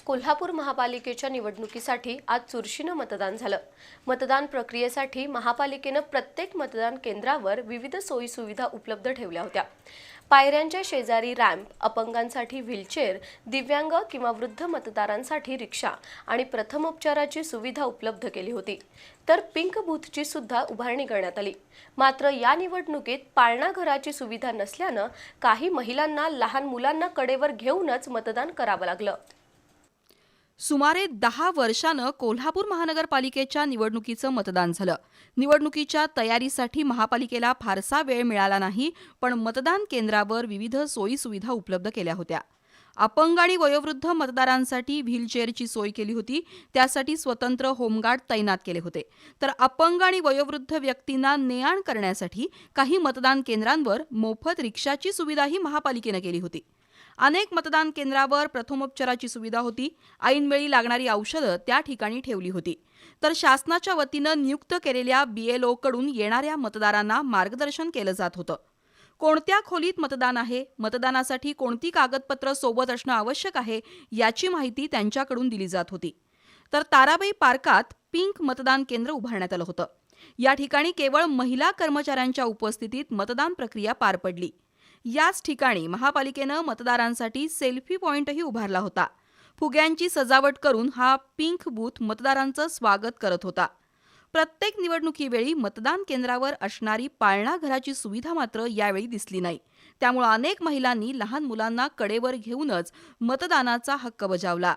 कोल्हापूर महापालिकेच्या निवडणुकीसाठी आज चुरशीनं मतदान झालं। मतदान प्रक्रियेसाठी महापालिकेनं प्रत्येक मतदान केंद्रावर विविध सोयी सुविधा उपलब्ध ठेवल्या होत्या। पायऱ्यांच्या शेजारी रॅम्प, अपंगांसाठी व्हीलचेअर, दिव्यांग किंवा वृद्ध मतदारांसाठी रिक्षा आणि प्रथमोपचाराची सुविधा उपलब्ध केली होती। तर पिंक बूथची सुद्धा उभारणी करण्यात आली। मात्र या निवडणुकीत पाळणा घराची सुविधा नसल्यानं काही महिलांना लहान मुलांना कडेवर घेऊनच मतदान करावं लागलं। सुमारे 10 वर्षांनं कोल्हापूर महानगरपालिकेच्या निवडणुकीचं मतदान झालं। निवडणुकीच्या तयारीसाठी महापालिकेला फारसा वेळ मिळाला नाही, पण मतदान केंद्रावर विविध सोयी सुविधा उपलब्ध केल्या होत्या। अपंग आणि वयोवृद्ध मतदारांसाठी व्हीलचेअरची सोय केली होती, त्यासाठी स्वतंत्र होमगार्ड तैनात केले होते। तर अपंग आणि वयोवृद्ध व्यक्तींना ने-आण करण्यासाठी काही मतदान केंद्रांवर मोफत रिक्षाची सुविधाही महापालिकेनं केली होती। अनेक मतदान केंद्रावर प्रथमोपचाराची सुविधा होती। ऐनवेळी लागणारी औषधं त्या ठिकाणी ठेवली होती। तर शासनाच्या वतीनं नियुक्त केलेल्या BLO कडून येणाऱ्या मतदारांना मार्गदर्शन केलं जात होतं। कोणत्या खोलीत मतदान आहे, मतदानासाठी कोणती कागदपत्र सोबत असणं आवश्यक आहे, याची माहिती त्यांच्याकडून दिली जात होती। तर ताराबाई पार्कात पिंक मतदान केंद्र उभारण्यात आलं होतं। या ठिकाणी केवळ महिला कर्मचाऱ्यांच्या उपस्थितीत मतदान प्रक्रिया पार पडली। याच ठिकाणी महापालिकेनं मतदारांसाठी सेल्फी पॉइंटही उभारला होता। फुग्यांची सजावट करून हा पिंक बूथ मतदारांचं स्वागत करत होता। प्रत्येक निवडणुकीवेळी मतदान केंद्रावर असणारी पाळणा घराची सुविधा मात्र यावेळी दिसली नाही। त्यामुळे अनेक महिलांनी लहान मुलांना कडेवर घेऊनच मतदानाचा हक्क बजावला।